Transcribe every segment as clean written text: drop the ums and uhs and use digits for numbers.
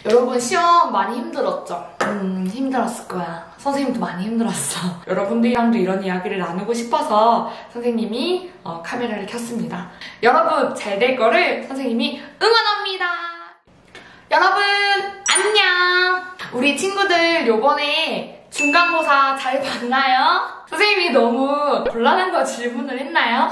여러분 시험 많이 힘들었죠? 힘들었을 거야. 선생님도 많이 힘들었어. 여러분들이랑도 이런 이야기를 나누고 싶어서 선생님이 카메라를 켰습니다. 여러분 잘 될 거를 선생님이 응원합니다. 여러분 안녕. 우리 친구들 요번에 중간고사 잘 봤나요? 선생님이 너무 곤란한 거 질문을 했나요?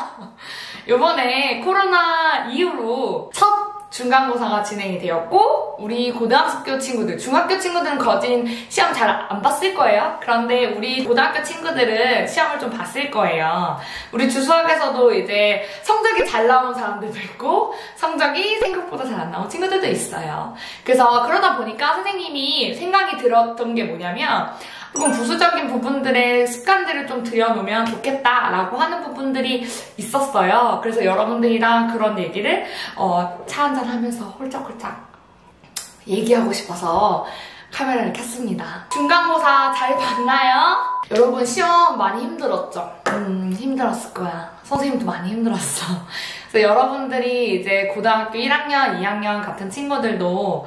요번에 코로나 이후로 첫 중간고사가 진행이 되었고 우리 고등학교 친구들, 중학교 친구들은 거진 시험 잘 안 봤을 거예요. 그런데 우리 고등학교 친구들은 시험을 좀 봤을 거예요. 우리 주수학에서도 이제 성적이 잘 나온 사람들도 있고 성적이 생각보다 잘 안 나온 친구들도 있어요. 그래서 그러다 보니까 선생님이 생각이 들었던 게 뭐냐면 조금 부수적인 부분들의 습관들을 좀 들여놓으면 좋겠다라고 하는 부분들이 있었어요. 그래서 여러분들이랑 그런 얘기를 차 한잔 하면서 홀짝홀짝 얘기하고 싶어서 카메라를 켰습니다. 중간고사 잘 봤나요? 여러분 시험 많이 힘들었죠? 힘들었을 거야. 선생님도 많이 힘들었어. 그래서 여러분들이 이제 고등학교 1학년, 2학년 같은 친구들도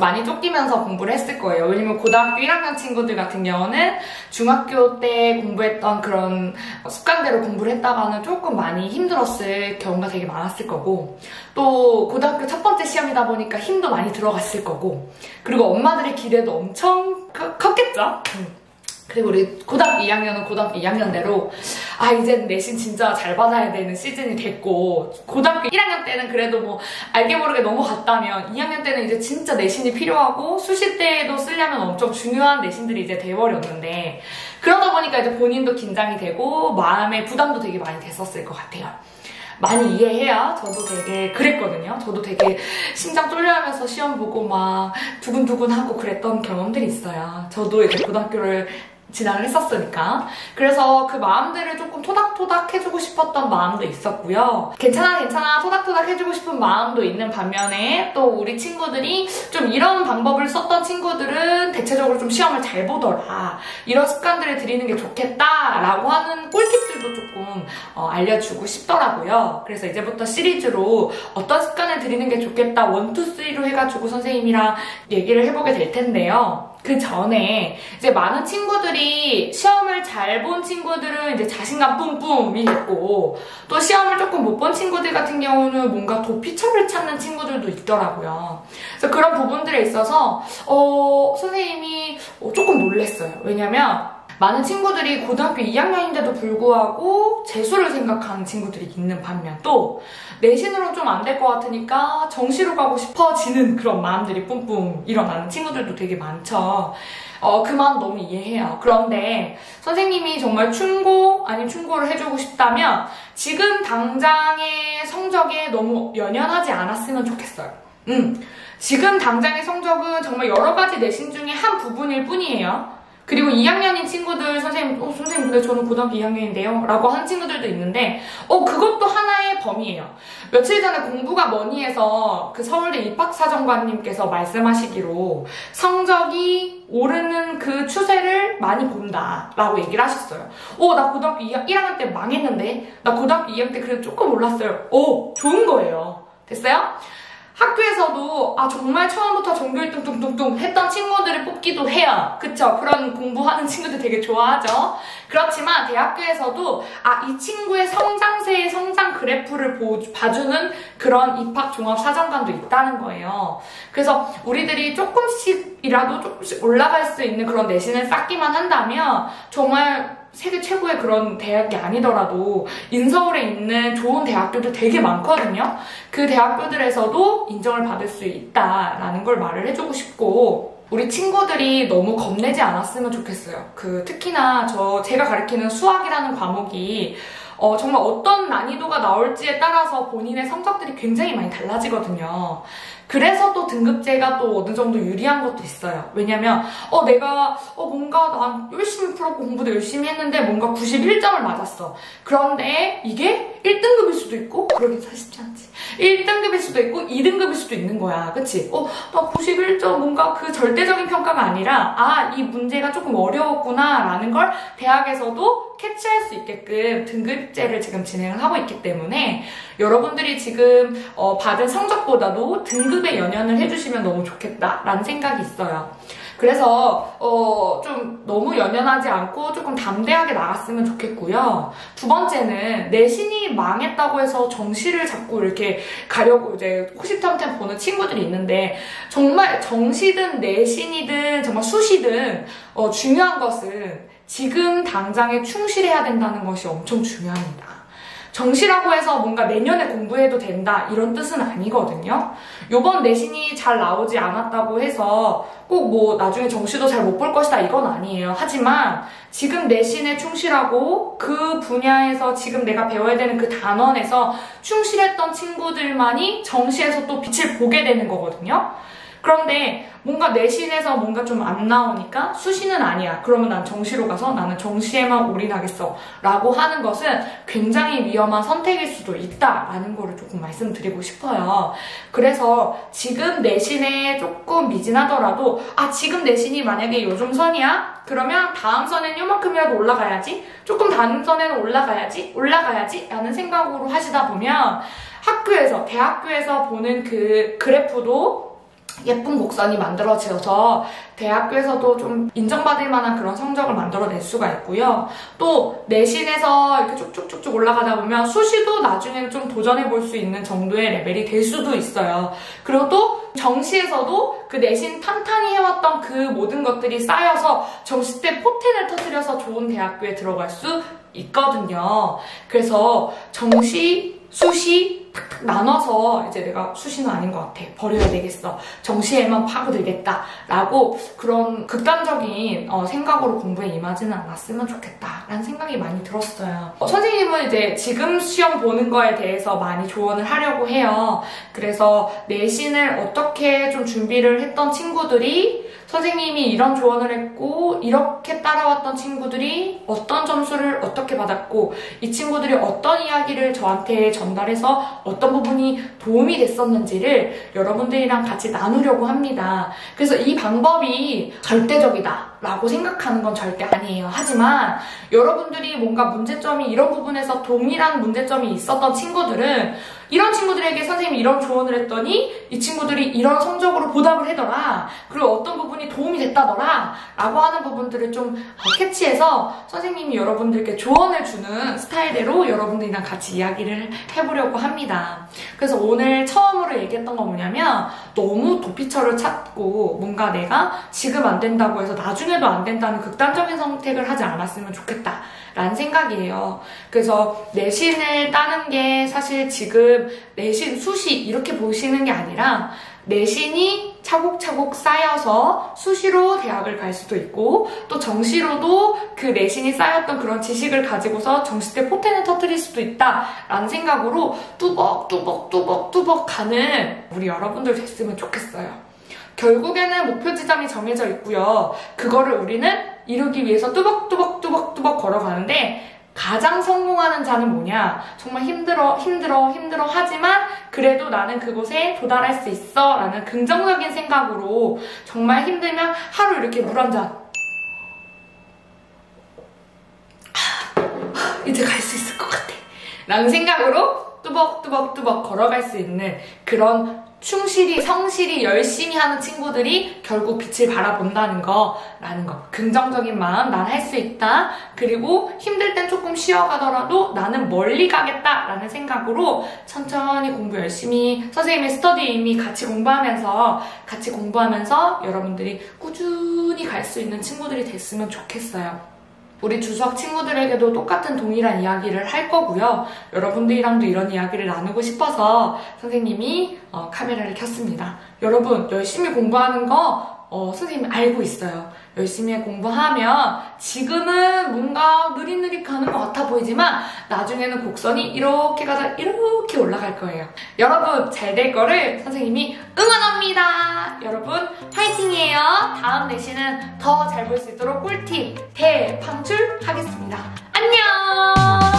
많이 쫓기면서 공부를 했을 거예요. 왜냐면 고등학교 1학년 친구들 같은 경우는 중학교 때 공부했던 그런 습관대로 공부를 했다가는 조금 많이 힘들었을 경우가 되게 많았을 거고, 또 고등학교 첫 번째 시험이다 보니까 힘도 많이 들어갔을 거고, 그리고 엄마들의 기대도 엄청 컸겠죠? 그리고 우리 고등학교 2학년은 고등학교 2학년대로 이제 내신 진짜 잘 받아야 되는 시즌이 됐고, 고등학교 1학년 때는 그래도 뭐 알게 모르게 넘어갔다면 2학년 때는 이제 진짜 내신이 필요하고 수시 때도 쓰려면 엄청 중요한 내신들이 이제 돼버렸는데, 그러다 보니까 이제 본인도 긴장이 되고 마음의 부담도 되게 많이 됐었을 것 같아요. 많이 이해해요. 저도 되게 그랬거든요. 저도 되게 심장 쫄려하면서 시험 보고 막 두근두근하고 그랬던 경험들이 있어요. 저도 이제 고등학교를 진학을 했었으니까. 그래서 그 마음들을 조금 토닥토닥 해주고 싶었던 마음도 있었고요. 괜찮아 토닥토닥 해주고 싶은 마음도 있는 반면에, 또 우리 친구들이 좀 이런 방법을 썼던 친구들은 대체적으로 좀 시험을 잘 보더라, 이런 습관들을 들이는 게 좋겠다라고 하는 꿀팁들도 조금 알려주고 싶더라고요. 그래서 이제부터 시리즈로 어떤 습관을 들이는 게 좋겠다 1, 2, 3로 해가지고 선생님이랑 얘기를 해보게 될 텐데요. 그 전에 이제 많은 친구들이 시험을 잘 본 친구들은 이제 자신감 뿜뿜이 있고, 또 시험을 조금 못 본 친구들 같은 경우는 뭔가 도피처를 찾는 친구들도 있더라고요. 그래서 그런 부분들에 있어서 선생님이 조금 놀랐어요. 왜냐면 많은 친구들이 고등학교 2학년인데도 불구하고 재수를 생각하는 친구들이 있는 반면, 또 내신으로 좀 안 될 것 같으니까 정시로 가고 싶어지는 그런 마음들이 뿜뿜 일어나는 친구들도 되게 많죠. 그 마음 너무 이해해요. 그런데 선생님이 정말 충고 아닌 충고를 해주고 싶다면 지금 당장의 성적에 너무 연연하지 않았으면 좋겠어요. 지금 당장의 성적은 정말 여러 가지 내신 중에 한 부분일 뿐이에요. 그리고 2학년인 친구들, 선생님 근데 저는 고등학교 2학년인데요? 라고 하는 친구들도 있는데, 그것도 하나의 범위예요. 며칠 전에 공부가 뭐니 해서 그 서울대 입학사정관님께서 말씀하시기로 성적이 오르는 그 추세를 많이 본다 라고 얘기를 하셨어요. 나 고등학교 1학년 때 망했는데? 나 고등학교 2학년 때 그래도 조금 올랐어요. 좋은 거예요. 됐어요? 학교에서도 정말 처음부터 전교 1등 뚱뚱뚱 했던 친구들을 뽑기도 해요. 그쵸? 그런 공부하는 친구들 되게 좋아하죠. 그렇지만 대학교에서도 이 친구의 성장세의 성장 그래프를 봐주는 그런 입학 종합 사정관도 있다는 거예요. 그래서 우리들이 조금씩 올라갈 수 있는 그런 내신을 쌓기만 한다면 정말 세계 최고의 그런 대학이 아니더라도 인서울에 있는 좋은 대학교도 되게 많거든요. 그 대학교들에서도 인정을 받을 수 있다라는 걸 말을 해주고 싶고, 우리 친구들이 너무 겁내지 않았으면 좋겠어요. 특히나 제가 가르치는 수학이라는 과목이 정말 어떤 난이도가 나올지에 따라서 본인의 성적들이 굉장히 많이 달라지거든요. 그래서 또 등급제가 또 어느 정도 유리한 것도 있어요. 왜냐면 내가 뭔가 난 열심히 풀었고 공부도 열심히 했는데 뭔가 91점을 맞았어. 그런데 이게 1등급일 수도 있고 그러기 쉽지 않지. 1등급일 수도 있고 2등급일 수도 있는 거야. 그치? 나 91점 뭔가 그 절대적인 평가가 아니라 이 문제가 조금 어려웠구나 라는 걸 대학에서도 캐치할 수 있게끔 등급제를 지금 진행을 하고 있기 때문에 여러분들이 지금 받은 성적보다도 등급에 연연을 해주시면 너무 좋겠다라는 생각이 있어요. 그래서 좀 너무 연연하지 않고 조금 담대하게 나갔으면 좋겠고요. 두 번째는 내신이 망했다고 해서 정시를 자꾸 이렇게 가려고 이제 호시탐탐 보는 친구들이 있는데 정말 정시든 내신이든 정말 수시든 중요한 것은 지금 당장에 충실해야 된다는 것이 엄청 중요합니다. 정시라고 해서 뭔가 내년에 공부해도 된다 이런 뜻은 아니거든요. 요번 내신이 잘 나오지 않았다고 해서 꼭 뭐 나중에 정시도 잘 못 볼 것이다 이건 아니에요. 하지만 지금 내신에 충실하고 그 분야에서 지금 내가 배워야 되는 그 단원에서 충실했던 친구들만이 정시에서 또 빛을 보게 되는 거거든요. 그런데 뭔가 내신에서 뭔가 좀 안 나오니까 수시는 아니야. 그러면 난 정시로 가서 나는 정시에만 올인하겠어 라고 하는 것은 굉장히 위험한 선택일 수도 있다라는 거를 조금 말씀드리고 싶어요. 그래서 지금 내신에 조금 미진하더라도 지금 내신이 만약에 요즘 선이야? 그러면 다음 선에는 요만큼이라도 올라가야지, 조금 다음 선에는 올라가야지 라는 생각으로 하시다 보면 학교에서, 대학교에서 보는 그 그래프도 예쁜 곡선이 만들어져서 대학교에서도 좀 인정받을 만한 그런 성적을 만들어낼 수가 있고요. 또 내신에서 이렇게 쭉쭉쭉쭉 올라가다 보면 수시도 나중에는 좀 도전해볼 수 있는 정도의 레벨이 될 수도 있어요. 그리고 또 정시에서도 그 내신 탄탄히 해왔던 그 모든 것들이 쌓여서 정시 때 포텐을 터뜨려서 좋은 대학교에 들어갈 수 있거든요. 그래서 정시, 수시 탁탁 나눠서 이제 내가 수시는 아닌 것 같아, 버려야 되겠어, 정시에만 파고들겠다 라고 그런 극단적인 생각으로 공부에 임하지는 않았으면 좋겠다 라는 생각이 많이 들었어요. 선생님은 이제 지금 시험 보는 거에 대해서 많이 조언을 하려고 해요. 그래서 내신을 어떻게 좀 준비를 했던 친구들이 선생님이 이런 조언을 했고 이렇게 따라왔던 친구들이 어떤 점수를 어떻게 받았고 이 친구들이 어떤 이야기를 저한테 전달해서 어떤 부분이 도움이 됐었는지를 여러분들이랑 같이 나누려고 합니다. 그래서 이 방법이 절대적이다 라고 생각하는 건 절대 아니에요. 하지만 여러분들이 뭔가 문제점이 이런 부분에서 동일한 문제점이 있었던 친구들은 이런 친구들에게 선생님이 이런 조언을 했더니 이 친구들이 이런 성적으로 보답을 하더라, 그리고 어떤 부분이 도움이 됐다더라 라고 하는 부분들을 좀 캐치해서 선생님이 여러분들께 조언을 주는 스타일대로 여러분들이랑 같이 이야기를 해보려고 합니다. 그래서 오늘 처음으로 얘기했던 건 뭐냐면 너무 도피처를 찾고 뭔가 내가 지금 안 된다고 해서 나중에도 안 된다는 극단적인 선택을 하지 않았으면 좋겠다 라는 생각이에요. 그래서 내신을 따는 게 사실 지금 내신, 수시 이렇게 보시는 게 아니라 내신이 차곡차곡 쌓여서 수시로 대학을 갈 수도 있고 또 정시로도 그 내신이 쌓였던 그런 지식을 가지고서 정시 때 포텐을 터뜨릴 수도 있다라는 생각으로 뚜벅 가는 우리 여러분들 됐으면 좋겠어요. 결국에는 목표 지점이 정해져 있고요. 그거를 우리는 이루기 위해서 뚜벅 걸어가는데 가장 성공하는 자는 뭐냐? 정말 힘들어 하지만 그래도 나는 그곳에 도달할 수 있어 라는 긍정적인 생각으로 정말 힘들면 하루 이렇게 물 한 잔, 이제 갈 수 있을 것 같아 라는 생각으로 뚜벅 걸어갈 수 있는 그런 충실히, 성실히, 열심히 하는 친구들이 결국 빛을 바라본다는 거라는 거. 긍정적인 마음, 난 할 수 있다. 그리고 힘들 땐 조금 쉬어가더라도 나는 멀리 가겠다라는 생각으로 천천히 공부 열심히, 선생님의 스터디임이 같이 공부하면서 여러분들이 꾸준히 갈 수 있는 친구들이 됐으면 좋겠어요. 우리 주수학 친구들에게도 똑같은 동일한 이야기를 할 거고요. 여러분들이랑도 이런 이야기를 나누고 싶어서 선생님이 카메라를 켰습니다. 여러분, 열심히 공부하는 거 선생님이 알고 있어요. 열심히 공부하면 지금은 뭔가 느릿느릿 가는 것 같아 보이지만 나중에는 곡선이 이렇게 가다 이렇게 올라갈 거예요. 여러분, 잘 될 거를 선생님이 응원합니다. 여러분, 화이팅이에요. 다음 내신은 더 잘 볼 수 있도록 꿀팁 대방출하겠습니다. 안녕!